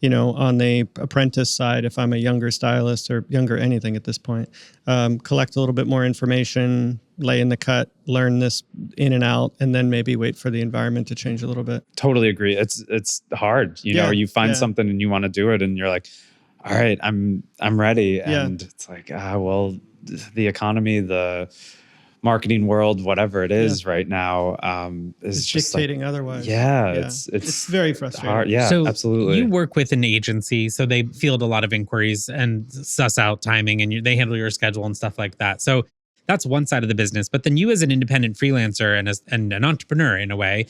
on the apprentice side, if I'm a younger stylist or younger anything at this point, collect a little bit more information, lay in the cut, learn this in and out, and then maybe wait for the environment to change a little bit. Totally agree. It's hard. You find something and you want to do it, and you're like, all right, I'm ready. And it's like, the economy, the marketing world, whatever it is right now, is it's just dictating otherwise. It's very frustrating. hard. Yeah, so absolutely. You work with an agency, so they field a lot of inquiries and suss out timing, and they handle your schedule and stuff like that. So that's one side of the business. But then you, as an independent freelancer and an entrepreneur in a way,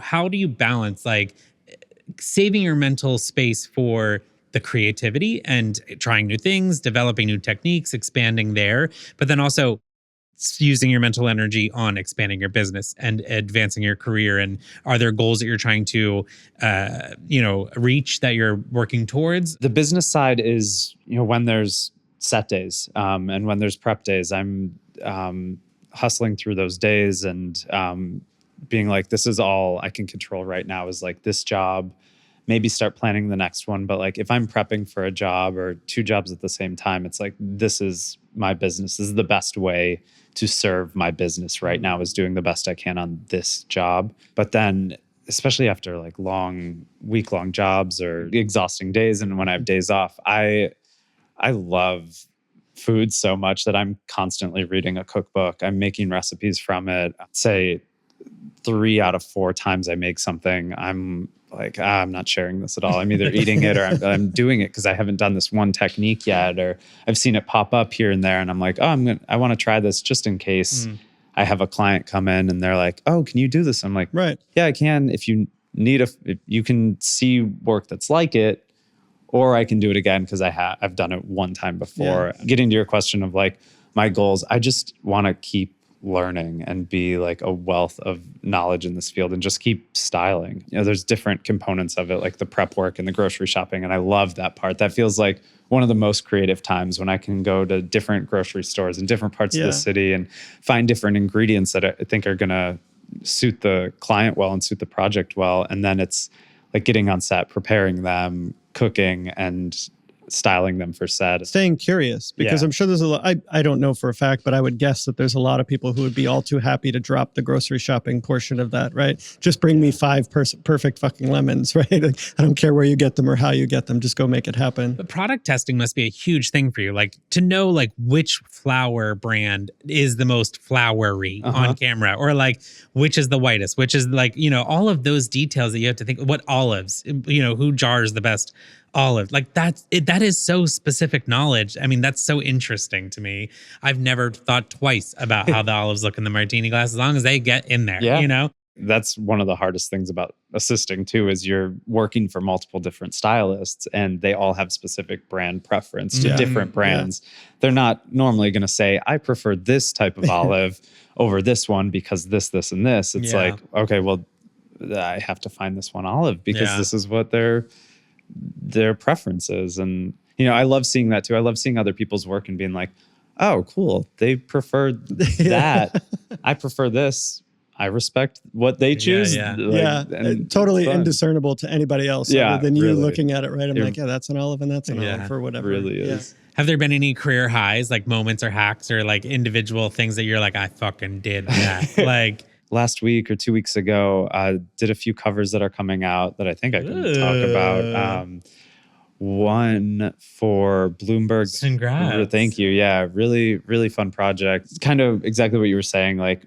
how do you balance like saving your mental space for the creativity and trying new things, developing new techniques, expanding there, but then also using your mental energy on expanding your business and advancing your career? And are there goals that you're trying to, reach, that you're working towards? The business side is, when there's set days and when there's prep days, I'm hustling through those days and being like, this is all I can control right now, is like this job, maybe start planning the next one. But like, if I'm prepping for a job or two jobs at the same time, it's like, this is my business. This is the best way to serve my business right now, is doing the best I can on this job. But then, especially after like week-long jobs or exhausting days, and when I have days off, I love food so much that I'm constantly reading a cookbook. I'm making recipes from it. I'd say 3 out of 4 times I make something, I'm like, I'm not sharing this at all. I'm either eating it or I'm doing it because I haven't done this one technique yet, or I've seen it pop up here and there, and I'm like, I want to try this just in case I have a client come in and they're like, oh, can you do this? I'm like, right. Yeah, I can. If you need if you can see work that's like it, or I can do it again because I've done it one time before. Yeah. Getting to your question of like my goals, I just want to keep learning and be like a wealth of knowledge in this field and just keep styling. There's different components of it, like the prep work and the grocery shopping. And I love that part. That feels like one of the most creative times, when I can go to different grocery stores in different parts of the city and find different ingredients that I think are going to suit the client well and suit the project well. And then it's like getting on set, preparing them, cooking, and styling them for set. Staying curious, because I'm sure there's a lot, I don't know for a fact, but I would guess that there's a lot of people who would be all too happy to drop the grocery shopping portion of that, right? Just bring me 5 perfect fucking lemons, right? Like, I don't care where you get them or how you get them, just go make it happen. But product testing must be a huge thing for you, like to know like which flour brand is the most floury on camera, or like which is the whitest, which is like, all of those details that you have to think, what olives, who jars the best olive, like that is so specific knowledge. I mean, that's so interesting to me. I've never thought twice about how the olives look in the martini glass, as long as they get in there, That's one of the hardest things about assisting too, is you're working for multiple different stylists and they all have specific brand preference to different brands. They're not normally going to say, I prefer this type of olive over this one because this, and this. It's like, okay, well, I have to find this one olive because this is what their preferences. And I love seeing that too. I love seeing other people's work and being like, oh, cool, they prefer that. I prefer this. I respect what they choose. Totally indiscernible to anybody else other than you looking at it, right? I'm like, that's an olive and that's an olive, or whatever. It really is. Have there been any career highs, like moments or hacks or like individual things that you're like, I fucking did that? Like last week or 2 weeks ago, I did a few covers that are coming out that I think I can talk about. One for Bloomberg. Congrats. Thank you. Yeah, really, really fun project. It's kind of exactly what you were saying, like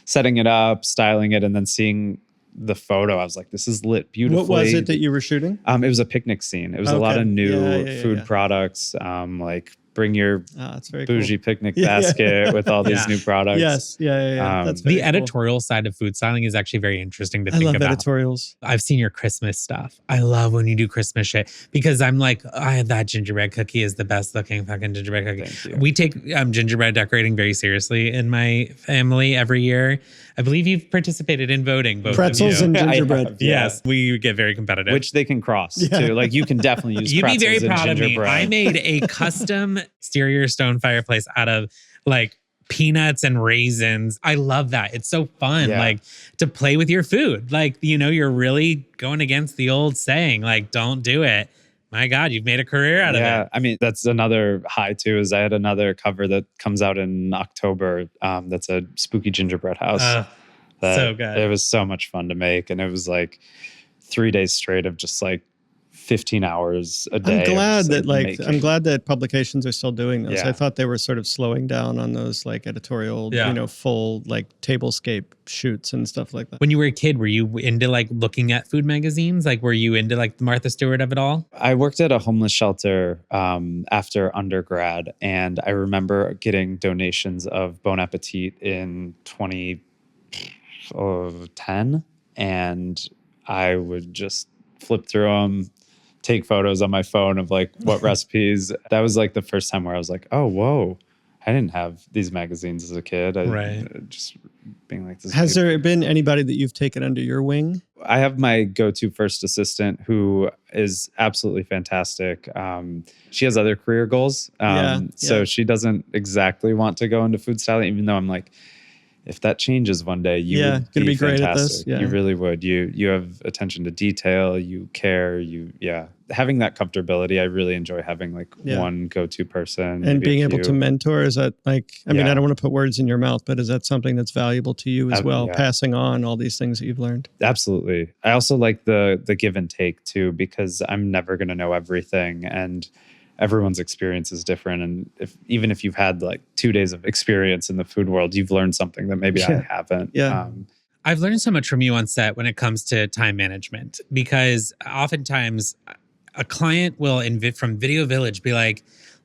setting it up, styling it, and then seeing the photo. I was like, this is lit beautifully. What was it that you were shooting? It was a picnic scene. It was a lot of new food products, like bring your that's very bougie cool. picnic basket with all these new products. Yes. Yeah. That's the very cool. editorial side of food styling is actually very interesting to I think love about. editorials. I've seen your Christmas stuff. I love when you do Christmas shit because I'm like, I have that gingerbread cookie is the best looking fucking gingerbread cookie. Thank you. We take gingerbread decorating very seriously in my family every year. I believe you've participated in voting. Both Pretzels of you. and gingerbread. have, Yes, we get very competitive. Which they can cross too. Like you can definitely use You'd be pretzels very proud and of me. gingerbread. I made a custom exterior stone fireplace out of like peanuts and raisins. I love that. It's so fun, like to play with your food. Like, you know, you're really going against the old saying, like, don't do it. My God, you've made a career out of it. I mean, that's another high too, is I had another cover that comes out in October. That's a spooky gingerbread house. So good. It was so much fun to make. And it was like 3 days straight of just like 15 hours a day. I'm glad that publications are still doing those. Yeah. I thought they were sort of slowing down on those like editorial, full like tablescape shoots and stuff like that. When you were a kid, were you into like looking at food magazines? Like, were you into like the Martha Stewart of it all? I worked at a homeless shelter after undergrad, and I remember getting donations of Bon Appetit in 2010, and I would just flip through them, take photos on my phone of like what recipes. That was like the first time where I was like, oh, whoa, I didn't have these magazines as a kid. Just being like, this. Has there been anybody that you've taken under your wing? I have my go-to first assistant who is absolutely fantastic. She has other career goals. So she doesn't exactly want to go into food styling, even though I'm like, if that changes one day, you would be great fantastic. at this. Yeah. You really would. You have attention to detail. You care. Having that comfortability, I really enjoy having like one go-to person. And being able to mentor, is that like, I mean, I don't want to put words in your mouth, but is that something that's valuable to you as well? Passing on all these things that you've learned? Absolutely. I also like the give and take too, because I'm never going to know everything. And everyone's experience is different. And even if you've had like 2 days of experience in the food world, you've learned something that maybe I haven't. I've learned so much from you on set when it comes to time management, because oftentimes a client will from Video Village be like,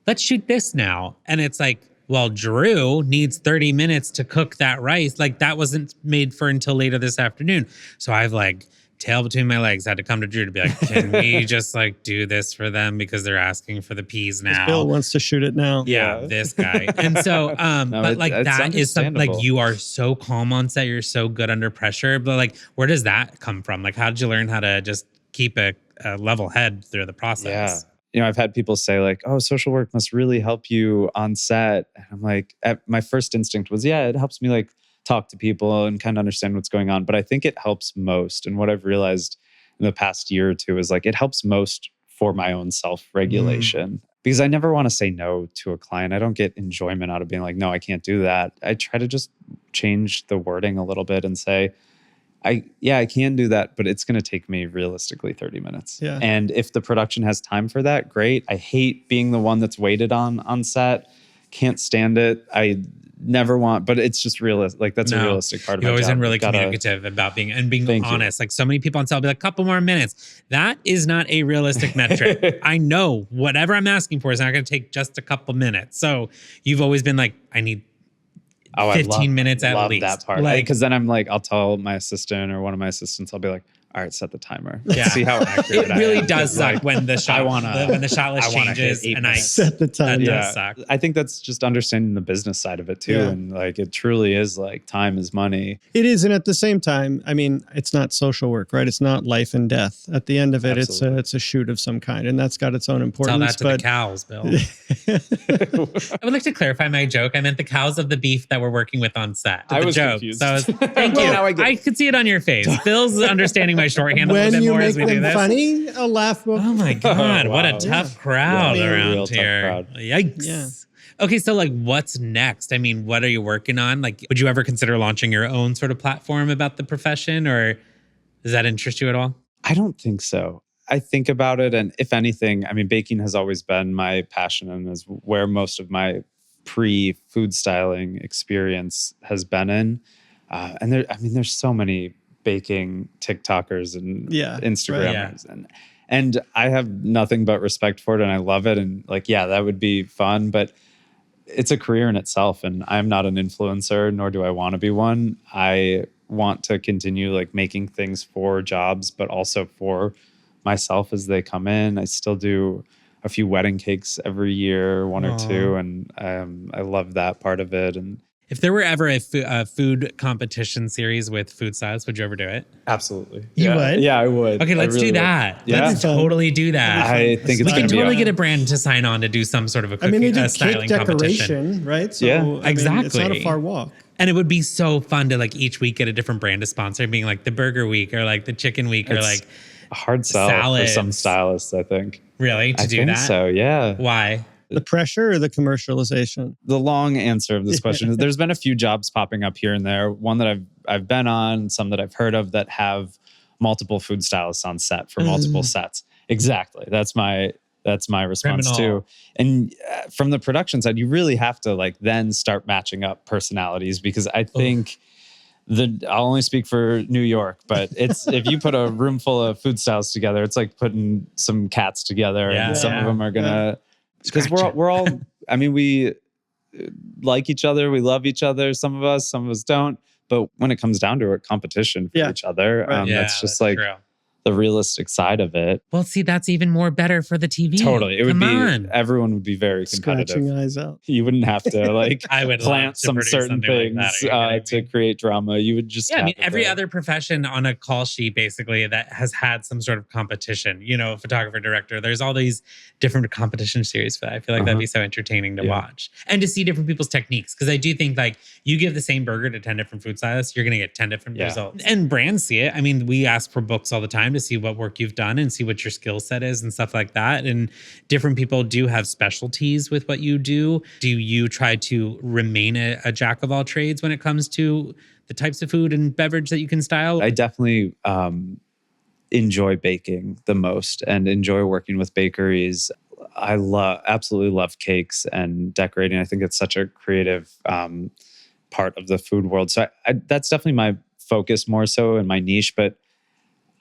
let's shoot this now. And it's like, well, Drew needs 30 minutes to cook that rice. Like that wasn't made for until later this afternoon. So I've like tail between my legs, had to come to Drew to be like, can we just like do this for them because they're asking for the peas now? Bill wants to shoot it now. Yeah, this guy. And so, but like that is something like you are so calm on set. You're so good under pressure. But like, where does that come from? Like, how did you learn how to just keep a level head through the process? You know, I've had people say like, oh, social work must really help you on set. And I'm like, my first instinct was, it helps me like talk to people and kind of understand what's going on. But I think it helps most. And what I've realized in the past year or two is like, it helps most for my own self-regulation. Because I never want to say no to a client. I don't get enjoyment out of being like, no, I can't do that. I try to just change the wording a little bit and say, I can do that, but it's going to take me realistically 30 minutes. Yeah. And if the production has time for that, great. I hate being the one that's waited on set. Can't stand it. I never want, but it's just realistic. Like that's a realistic part of my job. You've always been really communicative about being honest. Like so many people on set will be like, couple more minutes. That is not a realistic metric. I know whatever I'm asking for is not going to take just a couple minutes. So you've always been like, I need 15 minutes at least. That part. Because then I'm like, I'll tell my assistant or one of my assistants, I'll be like, all right, set the timer. Let's see how accurate it really does suck when the shot when the shot list changes and I set the timer. That does suck. I think that's just understanding the business side of it too. And like it truly is like time is money. It is. And at the same time, I mean, it's not social work, right? It's not life and death. At the end of it, it's a shoot of some kind. And that's got its own importance. Tell that to the cows, Bill. I would like to clarify my joke. I meant the cows of the beef that we're working with on set. I was joke. confused. So thank you. I could see it on your face. Bill's understanding my shorthand a little When bit you more as make we do them this. funny, a laugh will. Oh my God, what a Wow. tough crowd Yeah, around real tough here. crowd. Yikes. Yeah. Okay, so like what's next? I mean, what are you working on? Like, would you ever consider launching your own sort of platform about the profession, or does that interest you at all? I don't think so. I think about it, and if anything, I mean, baking has always been my passion and is where most of my pre-food styling experience has been in. And there's so many baking TikTokers and Instagrammers, and I have nothing but respect for it, and I love it. And like, yeah, that would be fun, but it's a career in itself, and I'm not an influencer, nor do I want to be one. I want to continue like making things for jobs, but also for myself as they come in. I still do a few wedding cakes every year, one or two, and I love that part of it. And if there were ever a food competition series with Food Stylists, would you ever do it? absolutely, You would? Yeah, I would. Okay, let's do that. Yeah. Let's totally do that. I think it's we going can to be totally up. get a brand to sign on to do some sort of a I mean, they do styling cake competition. decoration, right? So, Yeah, I mean, exactly. it's not a far walk. And it would be so fun to like each week get a different brand to sponsor, being like the burger week or like the chicken week or It's like a hard sell for salads. some stylists, I think. really to I do think that. so, yeah. Why? The pressure or the commercialization? The long answer of this question is there's been a few jobs popping up here and there. One that I've been on, some that I've heard of that have multiple food stylists on set for multiple sets. Exactly. That's my response Criminal. too. And from the production side, you really have to like then start matching up personalities, because I think I'll only speak for New York, but it's if you put a room full of food stylists together, it's like putting some cats together, and some of them are gonna, because we're all I mean, we like each other, we love each other. Some of us don't. But when it comes down to it, competition for each other, that's just like true. the realistic side of it. Well, see, that's even more better for the TV. Totally. It would be, on. everyone would be very competitive. Scratching eyes out. You wouldn't have to like I would plant love to some produce certain something like things that. Are you kidding to me? create drama. You would just Yeah, I have mean, it every there. other profession on a call sheet, basically, that has had some sort of competition, you know, photographer, director, there's all these different competition series for that. I feel like that'd be so entertaining to watch and to see different people's techniques. Because I do think like you give the same burger to 10 different food stylists, you're going to get 10 different results. And brands see it. I mean, we ask for books all the time to see what work you've done and see what your skill set is and stuff like that. And different people do have specialties with what you do. Do you try to remain a jack of all trades when it comes to the types of food and beverage that you can style? I definitely enjoy baking the most and enjoy working with bakeries. I absolutely love cakes and decorating. I think it's such a creative part of the food world. So that's definitely my focus more so in my niche, but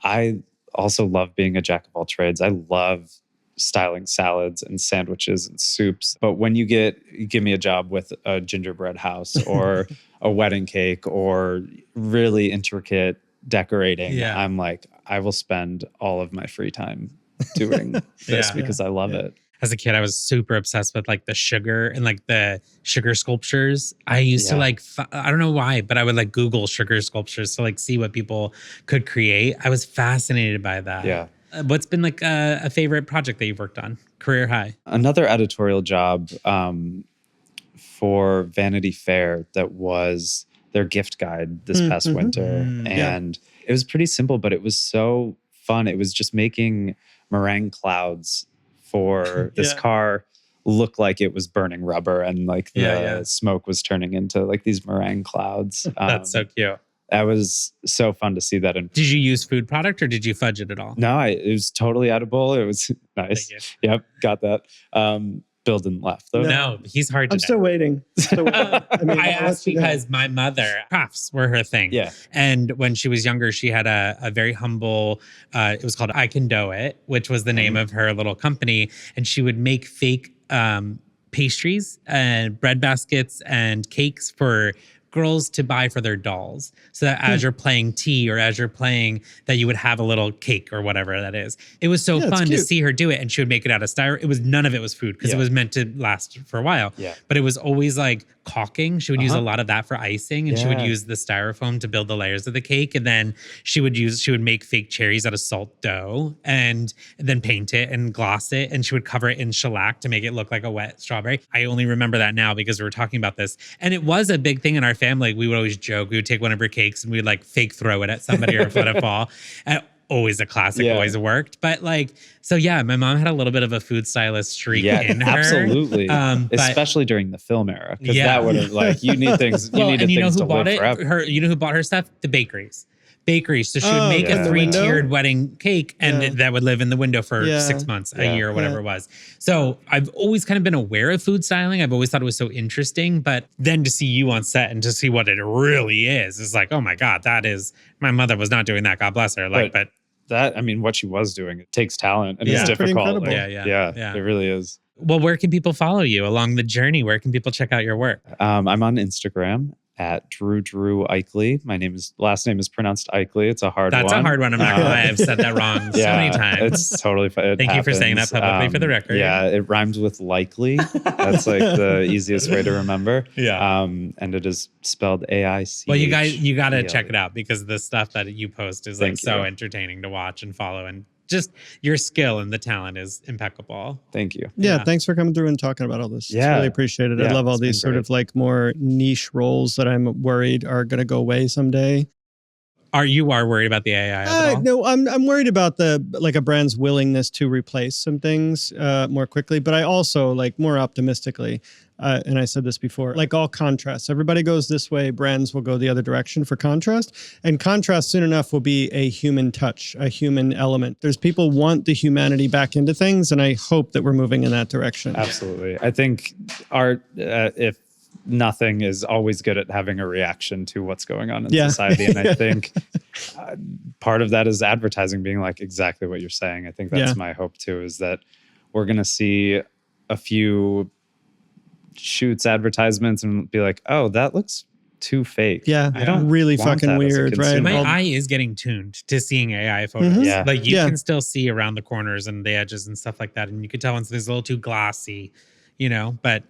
I also love being a jack of all trades. I love styling salads and sandwiches and soups. But when you give me a job with a gingerbread house or a wedding cake or really intricate decorating, I'm like, I will spend all of my free time doing this because I love it. As a kid, I was super obsessed with like the sugar and like the sugar sculptures. I used to like, I don't know why, but I would like Google sugar sculptures to like see what people could create. I was fascinated by that. Yeah. What's been like a favorite project that you've worked on? Career high. Another editorial job for Vanity Fair that was their gift guide this past winter. And it was pretty simple, but it was so fun. It was just making meringue clouds for this car look like it was burning rubber, and like the smoke was turning into like these meringue clouds. That's so cute. That was so fun to see that. Did you use food product or did you fudge it at all? No, it was totally edible. It was nice. Yep, got that. Bill didn't laugh though. No, he's hard to I'm know. still waiting. I asked because my mother, crafts were her thing. Yeah. And when she was younger, she had a very humble, it was called I Can Do It, which was the name of her little company. And she would make fake pastries and bread baskets and cakes for girls to buy for their dolls, so that as you're playing tea or as you're playing, that you would have a little cake or whatever that is. It was so fun to see her do it, and she would make it out of styrofoam. It was none of it was food because it was meant to last for a while. Yeah. But it was always like caulking. She would use a lot of that for icing, and she would use the styrofoam to build the layers of the cake. And then she would make fake cherries out of salt dough and then paint it and gloss it. And she would cover it in shellac to make it look like a wet strawberry. I only remember that now because we were talking about this. And it was a big thing in our family. We would always joke. We would take one of her cakes and we'd like fake throw it at somebody or let it fall. And always a classic, always worked. But like, so yeah, my mom had a little bit of a food stylist streak in her. Absolutely. Especially during the film era. Because that would have like, you need things, you needed things to live forever. You know who bought her stuff? The bakeries. So she would make a 3-tiered wedding cake and that would live in the window for 6 months, a year, whatever it was. So I've always kind of been aware of food styling. I've always thought it was so interesting. But then to see you on set and to see what it really is like, oh my God, my mother was not doing that. God bless her. Like, but that, I mean, what she was doing, it takes talent and it's difficult. Like, it really is. Well, where can people follow you along the journey? Where can people check out your work? I'm on Instagram at Drew Aichele. My last name is pronounced Aichele. It's a hard one. That's a hard one. I'm not gonna lie. I've said that wrong so many times. It's totally fine. Thank you for saying that publicly for the record. Yeah, it rhymes with likely. That's like the easiest way to remember. And it is spelled AICH. Well, you got to check it out because the stuff that you post is like so entertaining to watch and follow, and just your skill and the talent is impeccable. Thank you. Yeah, thanks for coming through and talking about all this. It's really appreciated. I love all these sort of like more niche roles that I'm worried are going to go away someday. You worried about the AI at all? No, I'm worried about a brand's willingness to replace some things more quickly, but I also like more optimistically. And I said this before, like all contrasts, everybody goes this way, brands will go the other direction for contrast. And contrast soon enough will be a human touch, a human element. There's people want the humanity back into things. And I hope that we're moving in that direction. Absolutely. I think art, if nothing, is always good at having a reaction to what's going on in society. And I think part of that is advertising being like exactly what you're saying. I think that's my hope too, is that we're going to see a few shoots, advertisements, and be like, oh, that looks too fake. Yeah, I don't really fucking weird, right? My eye is getting tuned to seeing AI photos. Like you can still see around the corners and the edges and stuff like that, and you can tell when it's a little too glossy, but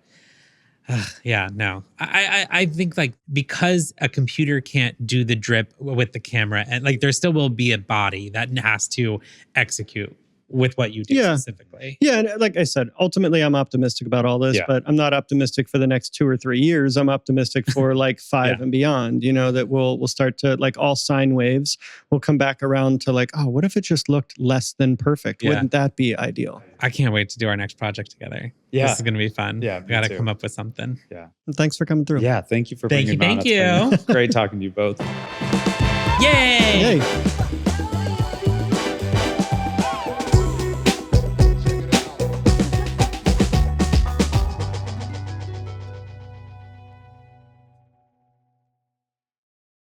I think like because a computer can't do the drip with the camera, and like there still will be a body that has to execute with what you do specifically. Yeah, and like I said, ultimately I'm optimistic about all this, but I'm not optimistic for the next 2 or 3 years. I'm optimistic for like 5 and beyond, that we'll start to like all sine waves will come back around to like, oh, what if it just looked less than perfect? Wouldn't that be ideal? I can't wait to do our next project together. This is going to be fun. Yeah, we got to come up with something. Yeah. And thanks for coming through. Yeah, thank you for bringing me on. Thank you. Great talking to you both. Yay! Yay!